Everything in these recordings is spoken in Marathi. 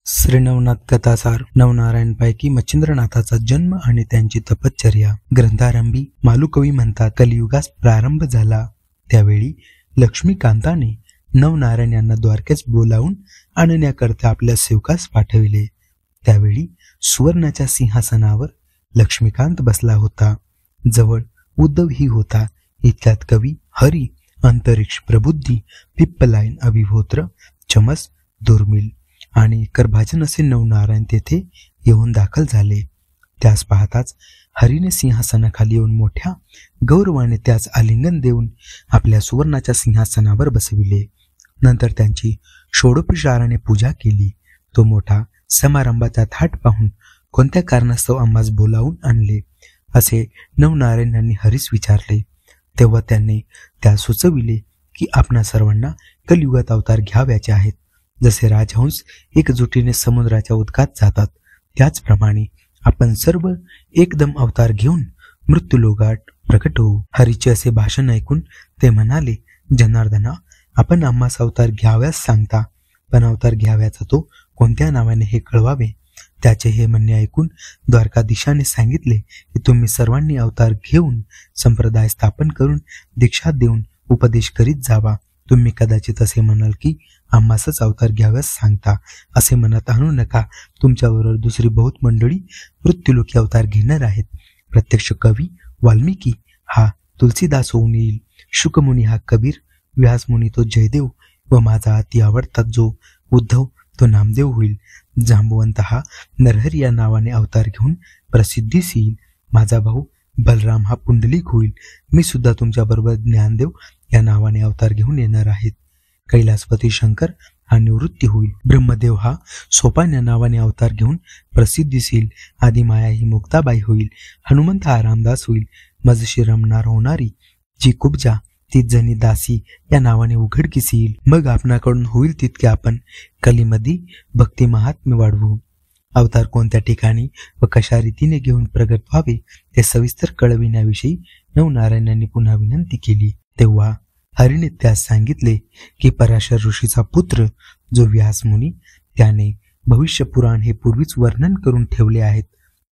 श्री नवनाथ कथासार नवनारायणपैकी मच्छिंद्रनाथाचा जन्म आणि त्यांची तपश्चर्या. ग्रंथारंभी मालुकवी म्हणतात, कलियुगास प्रारंभ झाला त्यावेळी लक्ष्मीकांताने नवनारायण यांना द्वारकेस बोलावून आणण्याकरता आपल्या सेवकास पाठविले. त्यावेळी सुवर्णाच्या सिंहासनावर लक्ष्मीकांत बसला होता. जवळ उद्धवही होता. इतक्यात कवी हरी, अंतरिक्ष प्रबुद्धी, पिप्पलायन, अभिहोत्र, चमस, दुर्मिळ आणि करभाजन असे नवनारायण तेथे येऊन दाखल झाले. त्यास पाहताच हरीने सिंहासनाखाली येऊन मोठ्या गौरवाने त्यास आलिंगन देऊन आपल्या सुवर्णाच्या सिंहासनावर बसविले. नंतर त्यांची षोडोपचाराने पूजा केली. तो मोठा समारंभाचा थाट पाहून कोणत्या कारणास्तव आम्हास बोलावून आणले असे नवनारायणांनी हरीस विचारले. तेव्हा त्यांनी त्यास सुचविले की आपणा सर्वांना कलियुगात अवतार घ्यावयाचे आहेत. जसे राजहंस एकजुटीने समुद्राच्या उदकात जातात त्याचप्रमाणे आपण सर्व एकदम अवतार घेऊन मृत्यूलोकात प्रकट होऊ. हरीचे असे भाषण ऐकून ते म्हणाले, जनार्दना, आपण आम्हास अवतार घ्याव्यास सांगता, पण अवतार घ्याव्याचा तो कोणत्या नावाने हे कळवावे. त्याचे हे म्हणणे ऐकून द्वारकाधीशाने सांगितले की तुम्ही सर्वांनी अवतार घेऊन संप्रदाय स्थापन करून दीक्षा देऊन उपदेश करीत जावा. तुम्ही कदाचित असे म्हणाल की आम्हासच अवतार घ्याव्यास सांगता. असे मनात आणू नका. तुमच्याबरोबर दुसरी बहुत मंडळी मृत्यूलोकी अवतार घेणार आहेत. प्रत्यक्ष कवी वाल्मिकी हा तुलसीदास होऊन येईल. शुकमुनी हा कबीर, व्यासमुनी तो जयदेव व माझा अति आवडता जो उद्धव तो नामदेव होईल. जांबुवंत हा नरहरी या नावाने अवतार घेऊन प्रसिद्धीस येईल. माझा भाऊ बलराम हा पुंडलिक होईल. मी सुद्धा तुमच्याबरोबर ज्ञानदेव या नावाने अवतार घेऊन येणार आहेत. कैलासपती शंकर हा निवृत्ती होईल. ब्रह्मदेव हा सोपान या नावाने अवतार घेऊन प्रसिद्धीस येईल. आदिमाया ही मुक्ताबाई होईल. हनुमंत हा रामदास होईल. मजशी रमणार होणारी जी कुब्जा ती जनी दासी या नावाने उघडकीस येईल. मग आपणाकडून होईल तितके आपण कलीमध्ये भक्ती महात्म्य वाढवू. अवतार कोणत्या ठिकाणी व कशा रीतीने घेऊन प्रगट व्हावे ते सविस्तर कळविण्याविषयी नवनारायणांनी पुन्हा विनंती केली. तेव्हा हरीने त्यास सांगितले की पराशर ऋषीचा पुत्र जो व्यासमुनी त्याने भविष्य पुराण हे पूर्वीच वर्णन करून ठेवले आहेत.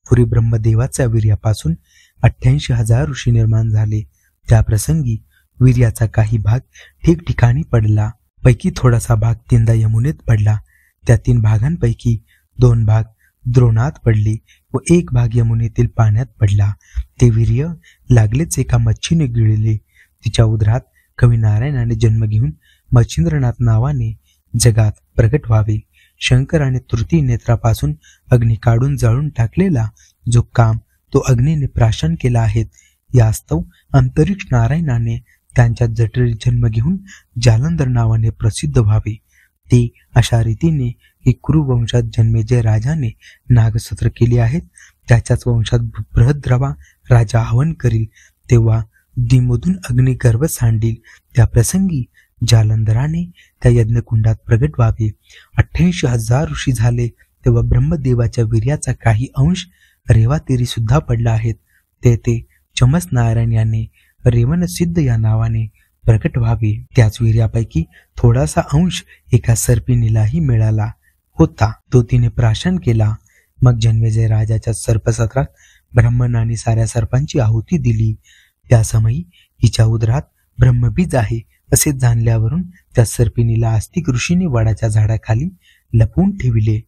पुरी ब्रह्मदेवाच्या वीर्यापासून 88,000 ऋषी निर्माण झाले. त्या प्रसंगी वीर्याचा काही भाग ठिकठिकाणी पडला. पैकी थोडासा भाग 3दा यमुनेत पडला. त्या 3 भागांपैकी 2 भाग द्रोणात पडले व 1 भाग यमुनेतील पाण्यात पडला. ते वीर्य लागलेच एका मच्छीने गिळले. तिच्या उदरात कवी नारायणाने जन्म घेऊन मच्छिंद्रनाथ नावाने जगात प्रगट व्हावे. शंकराने तृतीय नेत्रापासून अग्नी काढून जाळून टाकलेला जो काम तो अग्नीने प्राशन केला आहे. यास्तव अंतरिक्ष नारायणाने त्यांच्या जठरी जन्म घेऊन जालंधर नावाने प्रसिद्ध व्हावे. ते अशा रीतीने की कुरुवंशात जन्मेजय राजाने नागसत्र केले आहेत. त्याच्याच वंशात बृहद्रवा राजा हवन करील. तेव्हा दिमधून अग्नी गर्भ सांडील. त्या प्रसंगी जालंधराने त्या यज्ञकुंडात प्रगट व्हावे. 88,000 ऋषी झाले तेव्हा ब्रह्मदेवाच्या वीर्याचा काही अंश रेवातीरी सुद्धा पडला आहेत. ते चमस नारायण याने रेवन सिद्ध या नावाने प्रकट व्हावे. त्याच वीर्यापैकी थोडासा अंश एका सर्पिणीलाही मिळाला होता. तो तिने प्राशन केला. मग जन्मेजय राजाच्या सर्पसत्रात ब्राह्मणाने साऱ्या सर्पांची आहुती दिली. त्या समयी हिच्या उदरात ब्रह्मबीज आहे असे जाणल्यावरून त्या सर्पिणीला आस्तिक ऋषीने वडाच्या झाडाखाली लपवून ठेविले.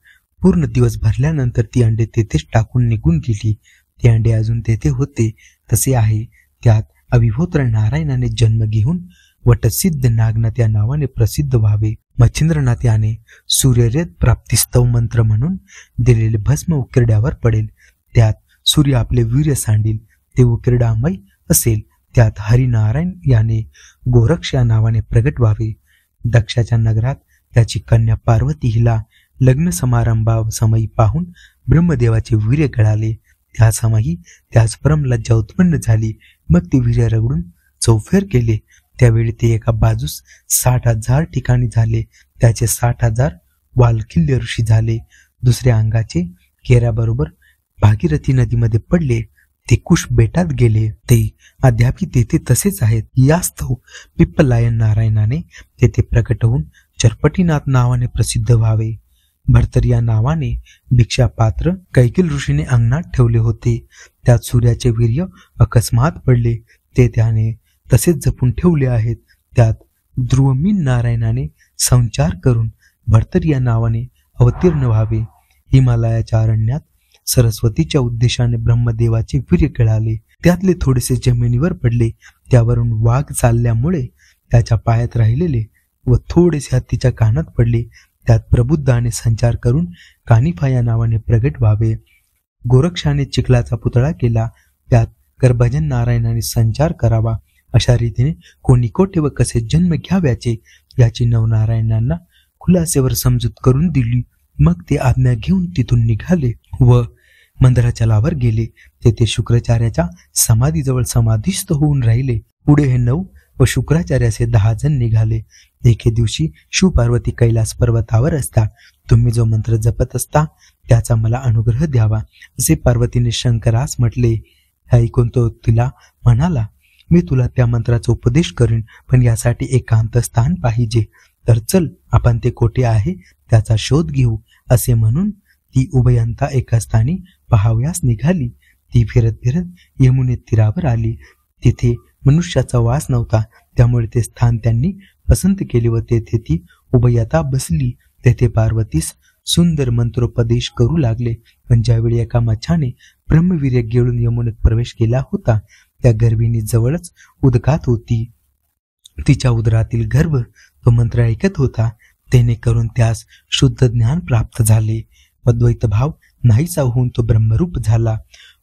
पूर्ण दिवस भरल्यानंतर ती अंडे तेथेच टाकून निघून गेली. ते अंडे अजून तेथे होते तसे आहे. त्यात अभिहोत्र नारायणाने जन्म घेऊन वटसिद्ध नागनाथ या नावाने प्रसिद्ध व्हावे. मच्छिंद्रनाथ याने सूर्यरेत प्राप्तिस्तव मंत्र म्हणून दिलेले भस्म उकिरड्यावर पडेल. त्यात सूर्य आपले वीर्य सांडील. ते उकिरडामय असेल. त्यात हरिनारायण याने गोरक्ष या नावाने प्रगट व्हावे. दक्षाच्या नगरात त्याची कन्या पार्वती हिला लग्न समारंभासमयी पाहून ब्रह्मदेवाचे वीर्य गळाले. त्या समयी त्याच परमलज्जा उत्पन्न झाली. मग ते वीर्य रगडून चौफेर केले. त्यावेळी ते एका बाजूस 60,000 ठिकाणी झाले. त्याचे 60,000 वालखिल्य ऋषी झाले. दुसऱ्या अंगाचे केऱ्याबरोबर भागीरथी नदीमध्ये पडले. ते कुश बेटात गेले. ते अद्यापि तेथे तसेच आहेत. यास्तव पिप्पलायन नारायणाने तेथे प्रकट होऊन चरपटीनाथ नावाने प्रसिद्ध व्हावे. भर्तर या नावाने भिक्षा पात्र कैकेल ऋषीने अंगणात ठेवले होते. त्यात सूर्याचे वीर्य अकस्मात पडले. ते त्याने तसेच जपून ठेवले आहेत. त्यात ध्रुवमीन नारायणाने संचार करून भर्तर या नावाने अवतीर्ण व्हावे. हिमालयाच्या अरण्यात सरस्वतीच्या उद्देशाने ब्रह्मदेवाचे वीर्य कळाले. त्यातले थोडेसे जमिनीवर पडले. त्यावरून वाघ चालल्यामुळे त्याच्या पायात राहिलेले व थोडेसे हत्तीच्या कानात पडले. त्यात प्रबुद्धाने संचार करून कानिफा या नावाने प्रगट व्हावे. गोरक्षाने चिखलाचा पुतळा केला. त्यात करभजन नारायणाने संचार करावा. अशा रीतीने कोणी कोठे व कसे जन्म घ्याव्याचे याची नवनारायणांना खुलासेवर समजूत करून दिली. मग ते आज्ञा घेऊन तिथून निघाले व मंदराचलावर गेले. तेथे शुक्राचार्याच्या समाधीजवळ समाधीस्थ होऊन राहिले. पुढे हे 9 व शुक्राचार्याचे 10 जण निघाले. एके दिवशी शिवपार्वती कैलास पर्वतावर असता तुम्ही जो मंत्र जपत असता त्याचा मला अनुग्रह द्यावा असे पार्वतीने शंकरास म्हटले. ऐकून तो तिला म्हणाला, मी तुला त्या मंत्राचा उपदेश करीन, पण यासाठी एकांत स्थान पाहिजे. तर चल, आपण ते कोठे आहे त्याचा शोध घेऊ. असे म्हणून ती उभयंता एका स्थानी पाहावयास निघाली. ती फिरत फिरत यमुने तीरावर आली. तिथे मनुष्याचा वास नव्हता. त्यामुळे ते स्थान त्यांनी पसंत केले व तेथे ती उभयता बसली. तेथे पार्वतीस सुंदर मंत्रोपदेश करू लागले. पण ज्यावेळी एका मच्छाने ब्रह्मवीर्य गिळून यमुनेत प्रवेश केला होता त्या गर्भिणी जवळच उदकात होती. तिच्या उदरातील गर्भ तो मंत्र ऐकत होता. तेने करून त्यास शुद्ध ज्ञान प्राप्त झाले व द्वैत भाव नाहीसा होऊन तो ब्रह्मरूप झाला.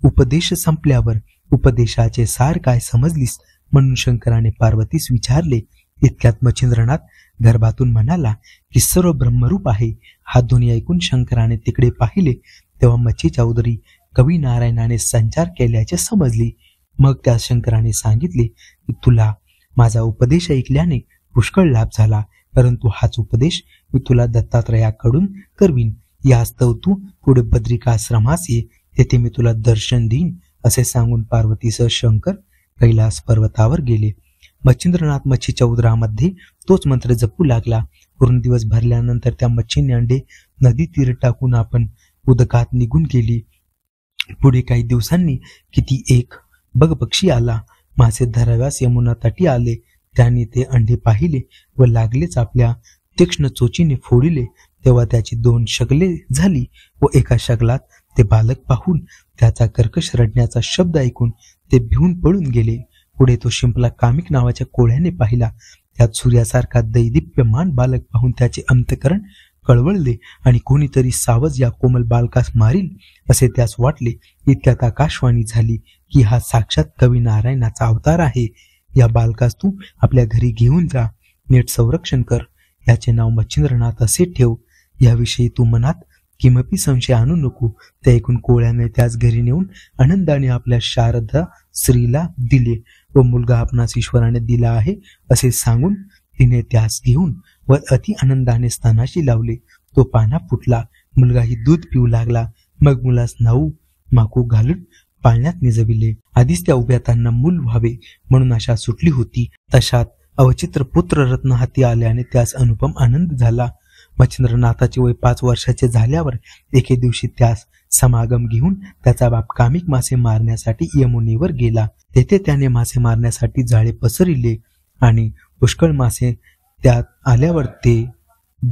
उपदेश संपल्यावर उपदेशाचे सार काय समजलीस म्हणून शंकराने पार्वतीस विचारले. इतक्यात मच्छिंद्रनाथ गर्भातून म्हणाला की सर्व ब्रह्मरूप आहे. हा ध्वनी ऐकून शंकराने तिकडे पाहिले तेव्हा मच्छीच्या उदरी कवी नारायणाने संचार केल्याचे समजले. मग त्या शंकराने सांगितले की तुला माझा उपदेश ऐकल्याने पुष्कळ लाभ झाला, परंतु हाच उपदेश मी तुला दत्तात्रयाकडून करवीन. यास्तव तू पुढे बद्रिकाश्रमास ये, तेथे मी तुला दर्शन देईन असे सांगून पार्वतीसह शंकर कैलास पर्वतावर गेले. मच्छिंद्रनाथ मच्छीच्या उदरामध्ये तोच मंत्र जपू लागला. पूर्ण दिवस भरल्यानंतर त्या मच्छीने अंडे नदी तीर टाकून आपण उदकात निघून गेली. पुढे काही दिवसांनी किती एक बगपक्षी आला. मासे धराव्यास यमुना तटी आले. त्याने ते अंडे पाहिले व लागलेच आपल्या तीक्ष्ण चोचीने फोडिले. तेव्हा त्याची 2 शगले झाली व एका शगलात ते बालक पाहून त्याचा कर्कश रडण्याचा शब्द ऐकून ते भिवून पळून गेले. पुढे तो शिंपला कामिक नावाच्या कोळ्याने पाहिला. त्यात सूर्यासारखा दैदिप्यमान बालक पाहून त्याचे अंतकरण कळवळले आणि कोणीतरी सावज या कोमल बालकास मारील असे त्यास वाटले. इतक्यात आकाशवाणी झाली की हा साक्षात कवी नारायणाचा अवतार आहे. या बालकास तू आपल्या घरी घेऊन जा, नीट संरक्षण कर. याचे नाव मच्छिंद्रनाथ असे ठेव. याविषयी तू मनात किमपी संशय आणू नको. ते ऐकून कोळ्याने त्यास घरी नेऊन आनंदाने आपल्या शारदा स्त्रीला दिले व मुलगा आपणास ईश्वराने दिला आहे असे सांगून तिने त्यास घेऊन व अति आनंदाने स्तनाशी लावले. तो पाना फुटला. मुलगाही दूध पिऊ लागला. मग मुलास नाऊ माकू घालून पाळण्यात निजविले. आधीच त्या उभ्यातांना मूल व्हावे म्हणून आशा सुटली होती. तशात अवचित्र पुत्र रत्न हाती आल्याने त्यास अनुपम आनंद झाला. मच्छिंद्रनाथाचे वय 5 वर्षाचे झाल्यावर एके दिवशी त्यास समागम घेऊन त्याचा बाप कामिक मासे मारण्यासाठी यमुनेवर गेला. तेथे त्याने मासे मारण्यासाठी जाळे पसरले आणि पुष्कळ मासे त्यात आल्यावर ते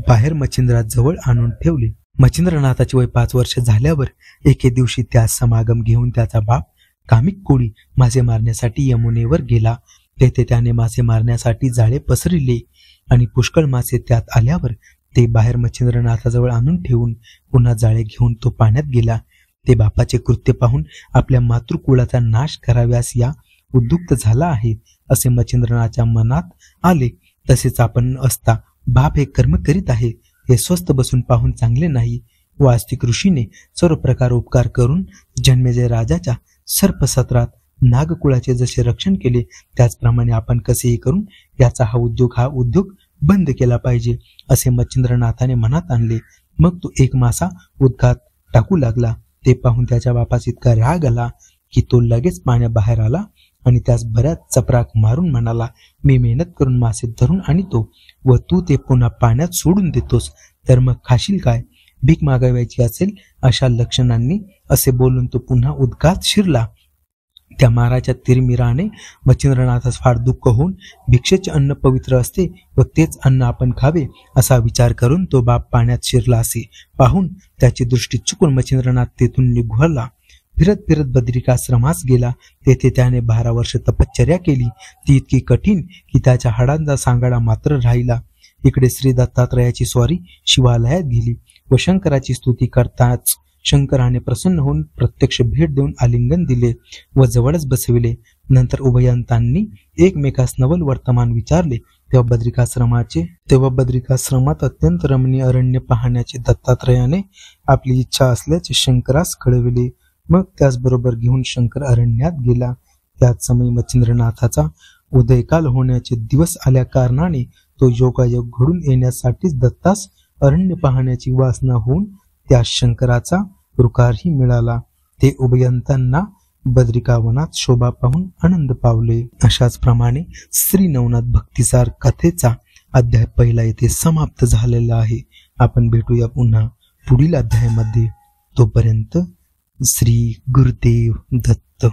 बाहेर मच्छिंद्राजवळ आणून ठेवले. मच्छिंद्रनाथाचे वय 5 वर्ष झाल्यावर एके दिवशी त्यास समागम घेऊन त्याचा बाप कामिक कोळी मासे मारण्यासाठी यमुनेवर गेला. तेथे त्याने मासे मारण्यासाठी जाळे पसरले आणि पुष्कळ मासे त्यात आल्यावर ते बाहेर मच्छिंद्रनाथाजवळ आणून ठेवून पुन्हा जाळे घेऊन तो पाण्यात गेला. ते बापाचे कृत्य पाहून आपल्या मातृकुळाचा नाश कराव्यास या उद्युक्त झाला आहे असे मच्छिंद्रनाथाच्या मनात आले. तसेच आपण असता बाप हे कर्म करीत आहे हे स्वस्थ बसून पाहून चांगले नाही. वास्तिक ऋषीने सर्व प्रकार उपकार करून जन्मेजय राजाच्या सर्पसत्रात नागकुळाचे जसे रक्षण केले त्याचप्रमाणे आपण कसेही करून याचा हा उद्योग बंद केला पाहिजे असे मच्छिंद्रनाथाने मनात आणले. मग तो एक मासा उदकात टाकू लागला. ते पाहून त्याच्या बापास इतका राग आला की तो लगेच पाण्याबाहेर आला आणि त्यास बऱ्याच चपराक मारून म्हणाला, मी मेहनत करून मासे धरून आणतो व तू ते पुन्हा पाण्यात सोडून देतोस, तर मग खाशील काय? भीक मागावायची असेल अशा लक्षणांनी असे बोलून तो पुन्हा उदकात शिरला. त्या माराच्या तिरमिराने मच्छिंद्रनाथास फार दुःख होऊन भिक्षेचे अन्न पवित्र असते व तेच अन्न आपण खावे असा विचार करून तो बाप पाण्यात शिरला असे पाहून त्याची दृष्टी चुकून मच्छिंद्रनाथ तेथून निघाला. फिरत फिरत बद्रिकाश्रमास गेला. तेथे त्याने 12 वर्ष तपश्चर्या केली. ती इतकी कठीण की त्याच्या हाडांचा सांगाडा मात्र राहिला. इकडे श्री दत्तात्रयाची स्वारी शिवालयात गेली व शंकराची स्तुती करताच शंकराने प्रसन्न होऊन प्रत्यक्ष भेट देऊन आलिंगन दिले व जवळच बसविले. नंतर उभयंतांनी एकमेकास नवल वर्तमान विचारले. तेव्हा बद्रिकाश्रमात अत्यंत रमणीय अरण्य पाहण्याचे दत्तात्रयाने आपली इच्छा असल्याचे शंकरास कळविले. मग त्याचबरोबर घेऊन शंकर अरण्यात गेला. त्याच समयी मच्छिंद्रनाथाचा उदयकाल होण्याचे दिवस आल्या कारणाने तो योगायोग घडून येण्यासाठीच दत्तास अरण्य पाहण्याची वासना होऊन त्या शंकराचा रुकारही मिळाला. ते उभयंतांना बद्रिकावनात शोभा पाहून आनंद पावले. अशाच प्रमाणे श्री नवनाथ भक्तिसार कथेचा अध्याय 1 येथे समाप्त झालेला आहे. आपण भेटूया पुन्हा पुढील अध्यायामध्ये. तोपर्यंत श्री गुरुदेव दत्त.